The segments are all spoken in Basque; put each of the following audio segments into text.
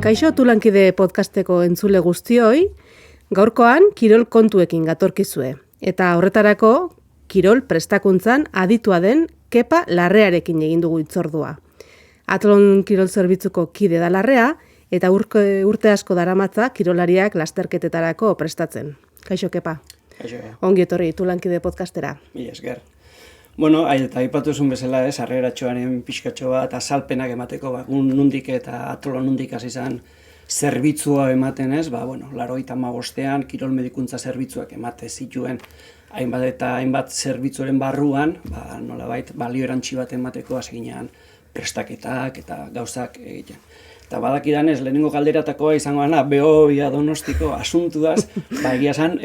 Kaixo Tulankide podcasteko entzule guztioi, gaurkoan kirol kontuekin gatorkizue. Eta horretarako, kirol prestakuntzan aditua den Kepa Larrearekin egin dugu hitzordua. Atlon kirol zerbitzuko kide da Larrea, eta urte asko daramatza kirolariak lasterketetarako prestatzen. Kaixo Kepa. Kaixo. Ongi etorri Tulankide podcastera. Mila esker. Bueno, eta aipatu zuen bezala, harreratxoaren pixkatxo bat azalpenak emateko, nundik eta Atlon nundik hasi izan zerbitzua ematen ez, 85ean kirol medikuntza zerbitzuak emate zituen hainbat zerbitzuaren barruan, nolabait balio erantsi bat emateko hasi ginean prestaketak eta gauzak egiten. Eta badakidanez, lehenengo galderatakoa izango dena, Behobia Donostiko asuntuaz, egia esan,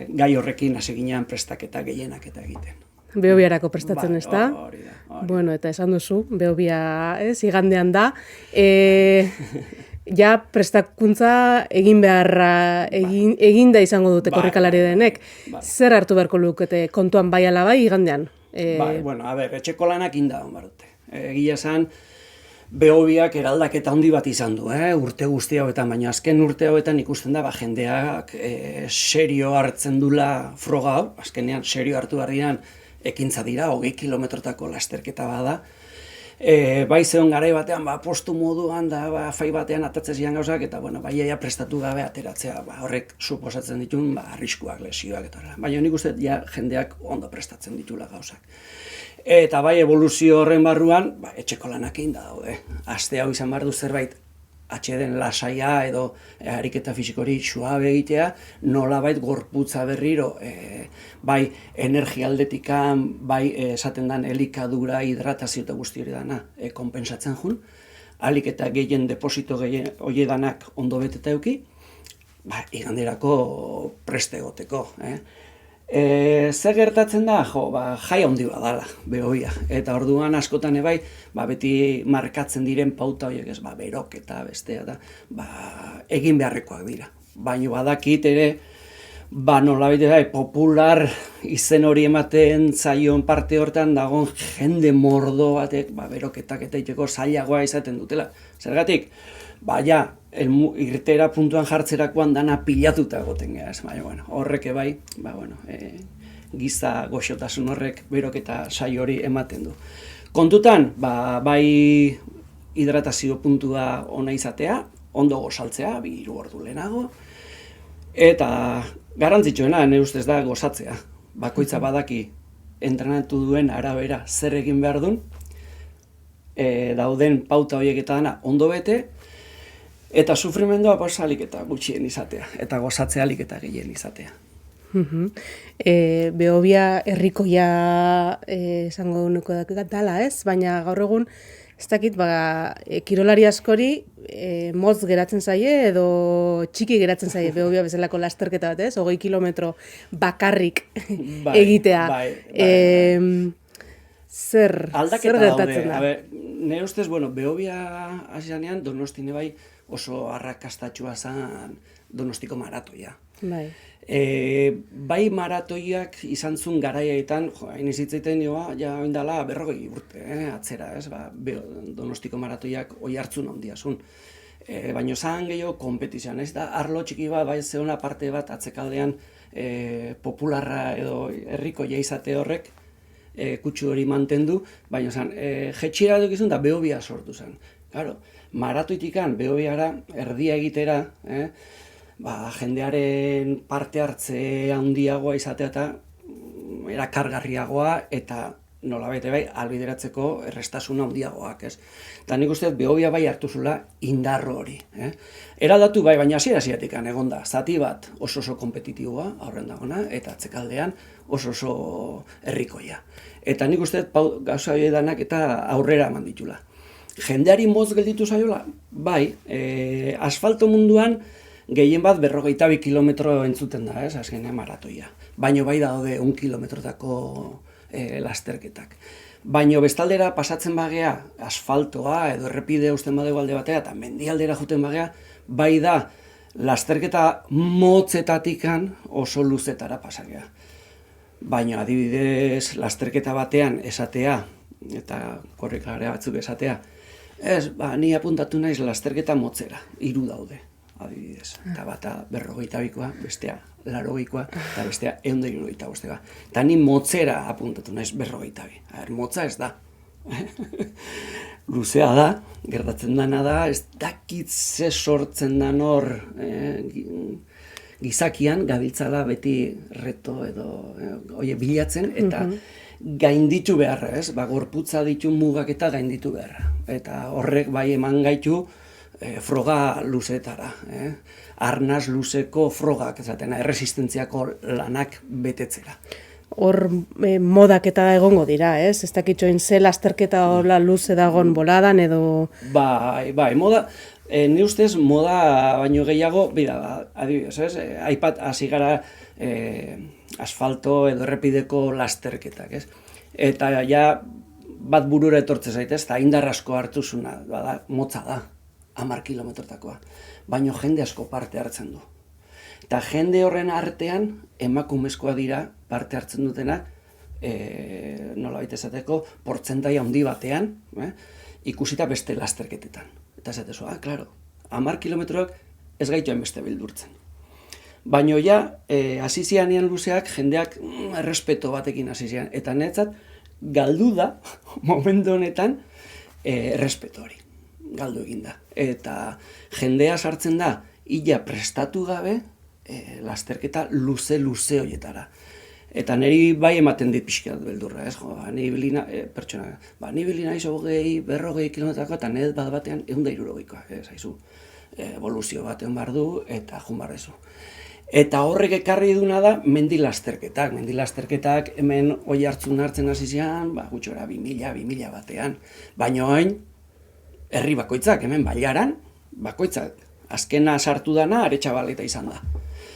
gai horrekin hasi ginean prestaketak gehienak eta egiten. Behobiarako prestatzen ez da? Hori da. Bueno, eta esan duzu, Behobia igandean da. Ja prestakuntza egin beharra, eginda izango dute korrikalari denek. Zer hartu beharko lukete kontuan bai ala bai igandean? Etxeko lanak inda hon barute. Egia esan, Behobiak eraldaketa handi bat izan du, urte guzti hauetan, baina azken urte hauetan ikusten da, jendeak serio hartzen dula froga hau, azkenean serio hartu barrian ekintza dira, 20 kilometrotako lasterketa bada. Bai zeon garai batean, postu moduan da, fai batean atatzen zian gauzak, eta baiaia prestatu gabe ateratzea, horrek suposatzen ditun, arriskuak, lesioak, eta baina nik uste jendeak ondo prestatzen ditula gauzak. Eta bai evoluzio horren barruan, etxeko lanak egin da daude. Aste hau izan behar du zerbait atxeden lasaia edo ariketa fisikori suabe egitea, nolabait gorputza berriro, bai energia aldetikan, bai esaten den elikadura, hidratazio eta guzti hori dana konpensatzen jun, alik eta gehien deposito hori danak ondo beteta euki, iganderako preste egoteko. Zer gertatzen da? Jai handi badala, Behobia. Eta orduan askotan ebai, beti markatzen diren pauta horiek ez, berok eta bestea da, egin beharrekoak dira. Baina badakit ere, nolabait popular izen hori ematen zaion parte hortan dagoen jende mordo batek, beroketak eta iteko zailagoa izaten dutela. Zergatik? Irtera puntuan jartzerakoan dana pilatuta egoten gara, horrek ebai, giza goxotasun horrek beroketa saio hori ematen du. Kontutan, bai hidratazio puntua ona izatea, ondo gozaltzea, 3 ordu lehenago, eta garrantzitsuena, nire ustez da gozatzea. Bakoitza badaki entrenatu duen arabera zer egin behar duen, dauden pauta horiek eta dana ondo bete, eta sufrimendua alik eta gutxien izatea, eta gozatzea alik eta gehien izatea. Behobia herrikoia esango nuko dala ez, baina gaur egun, ez dakit, kirolari askori motz geratzen zaie edo txiki geratzen zaie Behobia bezalako lasterketa bat ez, 20 kilometro bakarrik egitea. Zer gertatzen da? Nire ustez, Behobia hasianean Donostine bai oso arrakastatxua zen Donostiko maratoia. Bai maratoiak izan zuen garaiaetan, hain izitzaiten oindala 40 urte, atzera, ez, Donostiko maratoiak oi hartzun handia zuen. Baina zan gehiago kompetizioan, ez da, arlo txiki bat, bai zeona parte bat atzekaldean popularra edo herrikoia izate horrek, kutsu hori mantendu, baina zan, jetxira dukizun da Behobia sortu zen. Claro, maratoitikan Behobiara erdia egitera, jendearen parte hartze handiagoa izatea eta erakargarriagoa eta nolabait bai albideratzeko errestasuna handiagoak, ez. Eta nik uste Behobia bai hartu zula indarro hori. Eraldatu bai, baina hasiera-hasieratik egon da, zati bat oso kompetitiboa aurren dagona eta atzekaldean oso herrikoia. Eta nik uste gauza hori danak eta aurrera eman ditula. Jendeari motz gelditu zaiola? Bai, asfalto munduan gehien bat 42 kilometro entzuten da, ez, azkenean maratoia. Baina bai daude 1 kilometrotako lasterketak. Baina bestaldera pasatzen bagea asfaltoa edo errepide uzten badego alde batea eta mendialdera juten bagea, bai da lasterketa motzetatikan oso luzetara pasagea. Baina adibidez lasterketa batean esatea, eta korrikalari batzuk esatea, Ez, ni apuntatu naiz lasterketa motzera, 3 daude, adibidez. Eta bata 52koa, bestea 80koa, eta bestea 175koa. Eta ni motzera apuntatu naiz 42. Motza ez da. Luzea da, gertatzen dana da, ez dakit ze sortzen dan hor gizakian, gabiltzala beti reto edo bilatzen, eta gainditu beharra, ez? Gorputza ditu mugak eta gainditu beharra. Eta horrek bai eman gaitu froga luzetara. Arnaz luzeko frogak, ezatena, erresistentziako lanak betetzera. Hor modak eta egongo dira, ez? Ez dakitxoin ze lasterketa hola luze dagon boladan edo... Bai, moda... Ni ustez, moda baino gehiago, adibidez, ez? Aipat hasi gara asfalto edo errepideko lasterketak, ez? Eta ja bat burura etortze zaitez, eta indar asko hartu zuna, motza da, 10 kilometrotakoa. Baino jende asko parte hartzen du. Eta jende horren artean, emakumezkoa dira parte hartzen dutenak, nolabait esateko, portzentai handi batean, ikusita beste lasterketetan. Eta esatezu, klaro, 10 kilometroak ez gaitu hainbeste bildurtzen. Baina ja, hasi zianean luzeak, jendeak errespeto batekin hasi zian. Eta netzat, galdu da, momentu honetan, errespeto hori. Galdu egin da. Eta jendea sartzen da, illa prestatu gabe, lasterketa luze horietara. Eta niri bai ematen dit pixkat beldurra, ez? Ni bilina, pertsona, ni bilina izo 40 kilometrako eta net bat batean 160koa, ez haizu. Evoluzio batean bar du eta jun barrezu. Eta horrek ekarri duna da mendi lasterketak. Mendi lasterketak hemen oi hartzun hartzen hasi zian, gutxora 2000 batean. Baina hain, herri bakoitzak, hemen Bailaran, bakoitzak. Azkena sartu dana Aretxabaleta izan da.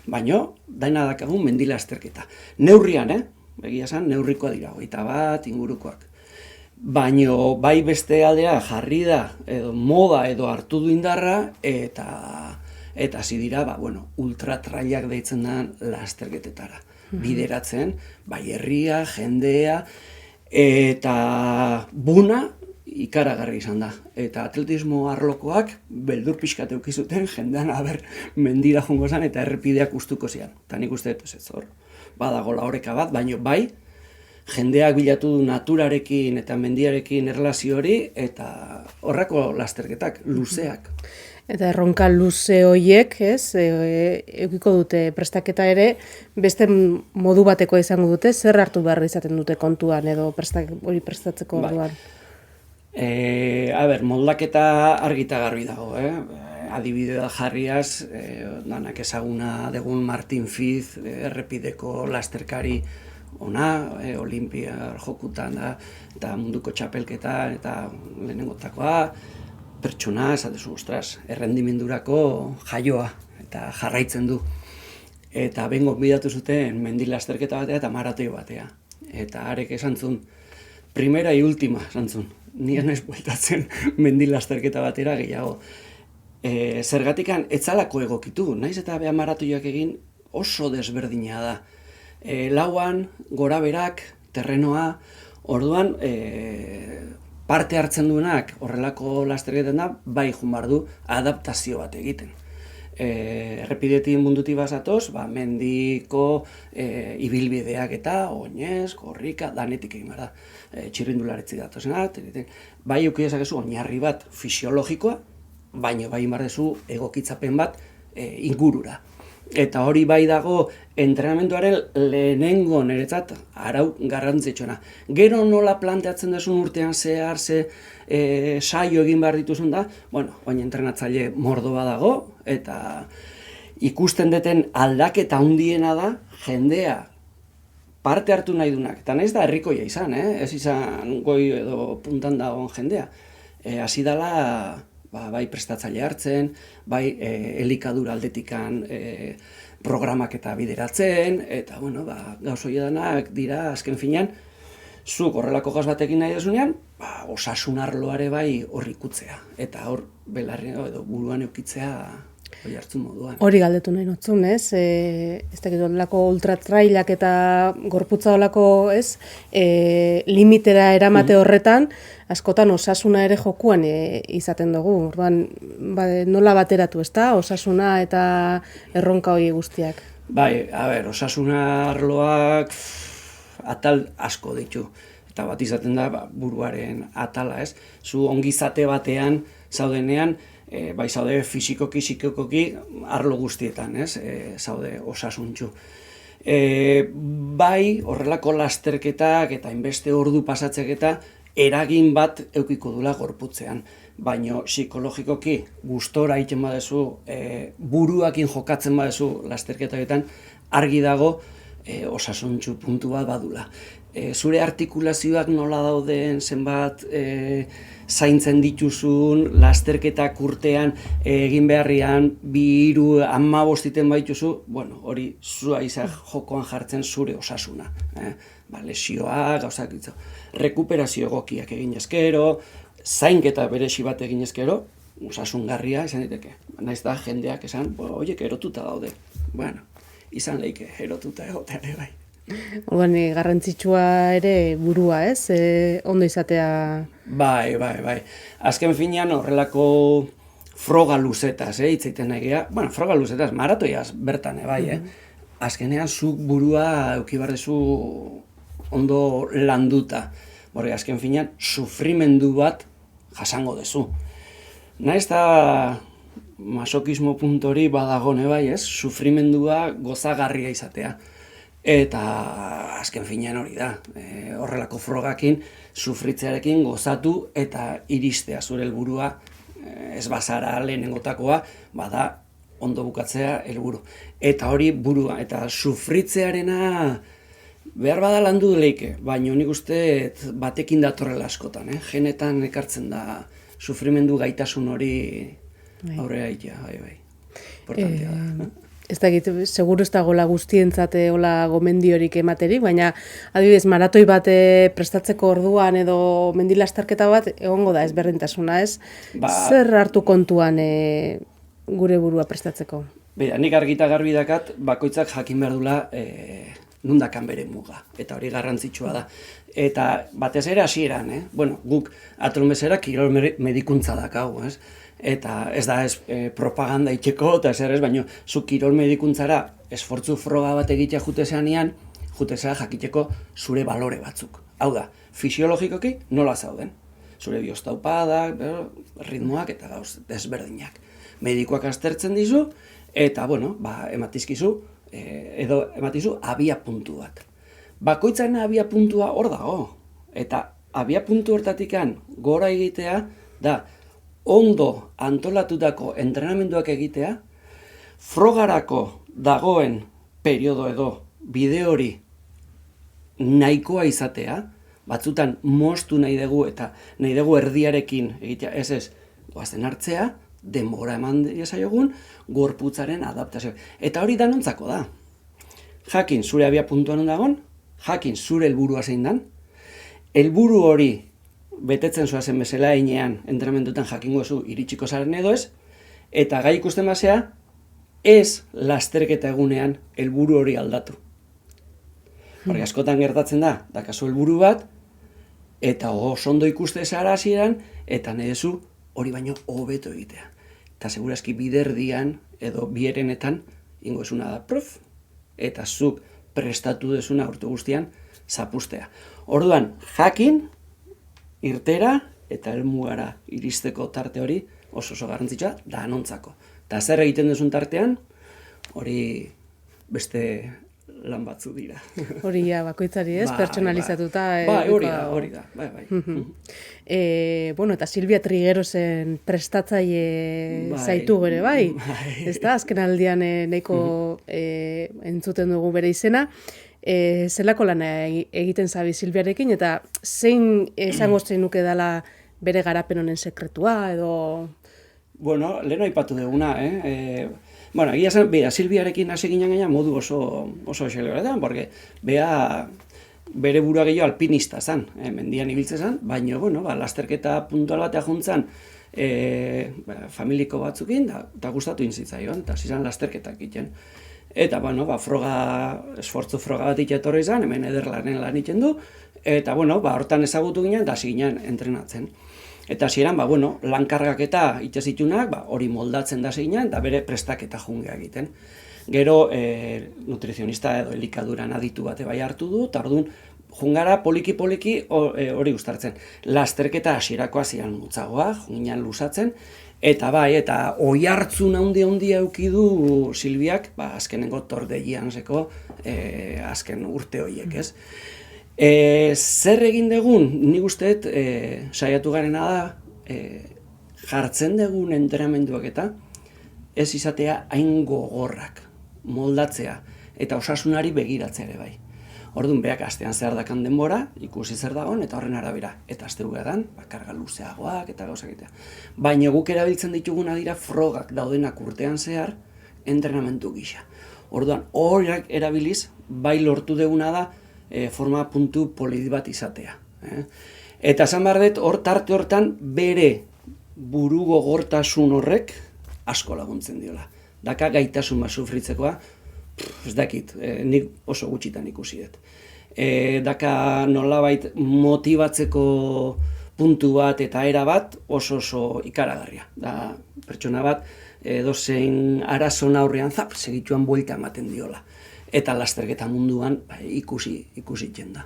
Baina, daina dakagun mendi lasterketa. Neurrian, egia esan, neurrikoa dira, 21 ingurukoak. Baina, bai beste aldea jarri da, edo moda edo hartu du indarra, eta hasi dira, ultratrailak deitzen da lasterketetara. Bideratzen, bai herria, jendea, eta buna ikaragarri izan da. Eta atletismo arlokoak beldur pixkat eukizuten jendean mendira jongo zan eta errepideak ustuko zian. Eta nik uste dut ez hor, badagola oreka bat, baina bai, jendeak bilatu du naturarekin eta mendiarekin erlazio hori eta horrako lasterketak, luzeak. Eta erronka luze horiek, ez, eukiko dute prestaketa ere, beste modu bateko izango dute, zer hartu behar izaten dute kontuan edo hori prestatzeko orduan? Moldaketa argita garbi dago, adibidea jarriaz, danak ezaguna degun Martin Fiz, errepideko lasterkari ona, Olimpia jokutan da, eta munduko txapelketan, eta lehenengotakoa, pertsona, esatezu, errendimendurako jaioa, eta jarraitzen du. Eta bengo bidatu zuten mendi lasterketa batea eta maratoi batea. Eta arek esan zuen, primera y última, esan zuen. Nien ez bueltatzen mendi lasterketa batera gehiago. Zergatikan etzalako egokitu, naiz eta beha maratoiak egin oso desberdina da. Lauan, gora berak, terrenoa, orduan parte hartzen duenak horrelako lasterketan da, bai jumar du adaptazio bat egiten. Errepidetik mundutik bazatoz, mendiko ibilbideak eta oinez, korrika, danetik egin da. Txirrindularitzi datozenak, bai eukidezakezu oinarri bat fisiologikoa, baina bai mardezu egokitzapen bat ingurura. Eta hori bai dago entrenamenduaren lehenengo niretzat arau garrantzitsuena. Gero nola planteatzen desun urtean zehar, saio egin behar dituzun da, baina entrenatzaile mordoa dago, eta ikusten duten aldaketa handiena da, jendea parte hartu nahi dunak. Eta nahiz da herrikoia izan, ez izan goi edo puntan dagoen jendea. Hasi dela, bai prestatzaile hartzen, bai elikadura aldetikan programak eta bideratzen, eta gauz danak dira azken finean, zuk horrelako gaz batekin nahi desunean, osasun arloare bai hor ikutzea. Eta hor belarri edo buruan eukitzea hori hartzun moduan. Hori galdetu nahi notzun, ez? Ez dakit olako ultratrailak eta gorputza olako, ez? Limitera eramate horretan, askotan osasuna ere jokuan izaten dugu. Orduan, nola bateratu, ez da? Osasuna eta erronka hori guztiak. Bai, osasuna arloak atal asko ditu. Eta bat izaten da buruaren atala, ez? Zu ongizate batean zaudenean, bai zaude fisikoki, psikikoki arlo guztietan, ez? Zaude osasuntxu. Bai, horrelako lasterketak eta inbeste ordu pasatzek eta eragin bat eukiko dula gorputzean. Baina psikologikoki gustora egiten badezu, buruakin jokatzen badezu lasterketaketan, argi dago osasuntxu puntu bat badula. Zure artikulazioak nola dauden, zenbat zaintzen dituzun, lasterketak urtean egin beharrian, 2, 3 iten baituzu, bueno, hori zua izan jokoan jartzen zure osasuna. Lesioak, gauzak ditzu. Rekuperazio egokiak egin ezkero, zainketa beresi bat egin ezkero, osasungarria izan diteke. Naiz da jendeak esan, oiek erotuta daude. Bueno, izan leike erotuta egoteare bai. Orduan, garrantzitsua ere burua, ez? Ondo izatea... Bai. Azken finean horrelako froga luzetaz, hitz egiten nahi geha. Bueno, froga luzetaz, maratoiaz bertan, bai, Azkenean zuk burua eduki behar dezu ondo landuta. Borre, azken finean, sufrimendu bat jasango dezu. Naiz da masokismo puntori badagone, bai, ez? Sufrimendua gozagarria izatea. Eta azken finean hori da, horrelako frogakin, sufritzearekin gozatu eta iristea zure helburua, ez bazara lehenengotakoa, bada ondo bukatzea helburu. Eta hori burua, eta sufritzearena behar bada landu leike, baina nik uste batekin datorrela askotan, genetan ekartzen da sufrimendu gaitasun hori aurrera itea, bai. Importantea da. Ez dakit, seguru ez dagoela guztientzate hola gomendiorik ematerik, baina adibidez maratoi bat prestatzeko orduan edo mendilastarketa bat egongo da ezberdintasuna, ez? Zer hartu kontuan gure burua prestatzeko? Bera, nik argita garbi dakat, bakoitzak jakin behar dula nundakan bere muga, eta hori garrantzitsua da. Eta batez ere hasieran, bueno, guk atromesera kirol medikuntza dakau, ez? Eta ez da propaganda itxeko eta zer ez, baina zu kirol medikuntzara esfortzu froga bat egitea jutezeanean, jutezea jakiteko zure balore batzuk. Hau da, fisiologikoki nola zauden. Zure biostaupadak, ritmoak eta gauz desberdinak. Medikoak aztertzen dizu eta, bueno, ematizkizu, edo ematizu abia puntu bat. Bakoitzaren abia puntua hor dago. Eta abia puntu hortatikan gora egitea da, ondo antolatutako entrenamenduak egitea, frogarako dagoen periodo edo bide hori nahikoa izatea, batzutan moztu nahi dugu eta nahi dugu erdiarekin egitea, ez, goazen hartzea, denbora eman diezaiogun, gorputzaren adaptazioa. Eta hori danontzako da. Jakin zure abia puntuan dagoen, jakin zure helburua zein dan, helburu hori betetzen zoazen bezala einean entrenamendutan jakingo zu iritsiko zaren edo ez, eta gai ikusten basea, ez lasterketa egunean helburu hori aldatu. Hori askotan gertatzen da, dakazu helburu bat, eta oso ondo ikuste zara hasieran, eta nahi duzu hori baino hobeto egitea. Eta segurazki biderdian edo bierenetan ingo esuna da prof, eta zuk prestatu dezuna urte guztian zapustea. Orduan, jakin, irtera eta helmugara iristeko tarte hori oso garrantzitsua da anontzako. Eta zer egiten duzun tartean, hori beste lan batzu dira. Hori bakoitzari, ez? Pertsonalizatuta. Hori da. Bueno, eta Silvia Triguerosen prestatzaile zaitu bere, bai? Ez da, azken aldian nahiko entzuten dugu bere izena. Zelako lana egiten zabi Silviarekin, eta zein esango zeinuke dela bere garapen honen sekretua, edo... Bueno, lehen aipatu duguna, Bueno, egia zen, Silviarekin hasi ginen gaina modu oso xelebraetan, porque bea bere burua gehiago alpinista zan, mendian ibiltzen zan, baina, bueno, lasterketa puntual batea juntzan, familiko batzukin, eta gustatu inzitzaion, eta zizan lasterketak egiten. Eta, bueno, esfortzu froga bat etorri izan, hemen ederlanen lan egiten du, eta, bueno, hortan ezagutu ginen, eta hasi ginen entrenatzen. Eta hasieran, lankargak eta itxasitunak, hori moldatzen da ginen, eta bere prestaketa jungea egiten. Gero, nutrizionista edo elikaduran aditu bate bai hartu du, eta orduan, jungara poliki-poliki hori uztartzen. Lasterketa hasierako hasian mutzagoa, junginan lusatzen, eta oi hartzun handi eduki du Silbiak, azkenengo Tour de Gianseko azken urte horiek, ez? Zer egin dugun, nik usteet saiatu garena da, jartzen dugun entrenamenduak eta ez izatea hain gogorrak, moldatzea, eta osasunari begiratzea ere bai. Orduan, beak astean zehar dakan denbora, ikusi zer dagoen, eta horren arabera. Eta aste guedan, karga luzeagoak eta gauzak egitea. Baina guk erabiltzen dituguna dira frogak daudenak urtean zehar, entrenamentu gisa. Orduan, horiak erabiliz, bai lortu deguna da, forma puntu polidi bat izatea. Eta esan behar dut, tarte hortan, bere buru gogortasun horrek asko laguntzen diola. Daka gaitasun bat sufritzekoa, ez dakit, nik oso gutxitan ikusi dut. Daka nolabait motibatzeko puntu bat eta era bat oso ikaragarria. Da pertsona bat edozein arazo aurrean segituan buelta ematen diola. Eta lasterketa munduan ikusitzen da.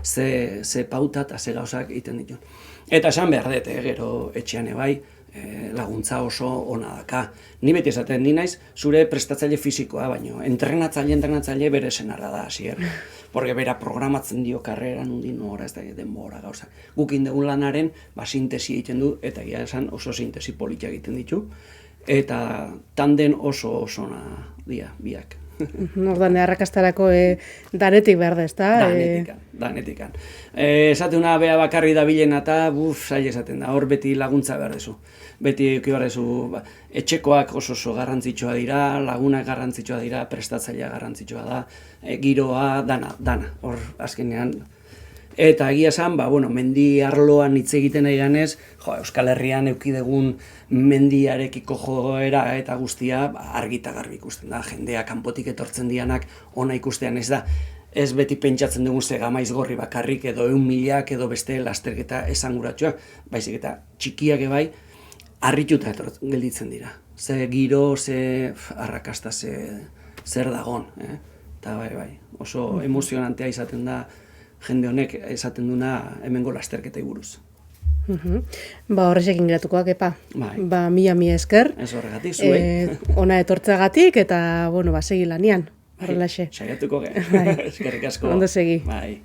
Ze pauta eta ze gauzak egiten ditu. Eta esan behar dut, gero etxean ebai, laguntza oso ona daka. Ni beti esaten, ni naiz zure prestatzaile fisikoa, baino entrenatzaile bere senarra da hasier. Porque bera programatzen dio karrera nundin nora, ez da denbora gauza. Gukin dugun lanaren sintesi egiten du, eta egia esan oso sintesi politia egiten ditu. Eta tanden oso ona dia biak. Ordan arrakastarako danetik behar da, ezta? Danetikan. Esatuna bea bakarri da bilena eta zaila esaten da, hor beti laguntza behar dezu. Beti euki behar dezu, etxekoak oso garrantzitsua dira, lagunak garrantzitsua dira, prestatzailea garrantzitsua da, giroa, dana, hor azkenean. Eta egia esan, mendi arloan hitz egiten nahi ganez, Euskal Herrian eukidegun mendiarekiko joera eta guztia argi eta garbi ikusten da. Jendea kanpotik etortzen dianak ona ikustean ez da. Ez beti pentsatzen dugun ze gamaiz gorri bakarrik edo 1.000 edo beste lasterketa esanguratsuak, baizik eta txikiak ebai harrituta gelditzen dira. Ze giro, ze arrakasta, zer dagon. Eta oso emozionantea izaten da jende honek esaten duna hemengo lasterketei buruz. Horrexekin geratukoak, Epa. Mila esker. Ez horregatik, zuei. Ona etortzagatik eta, segi lanian. Horrelaxe. Saiatuko ge. Eskerrik asko. Ondo segi. Bai.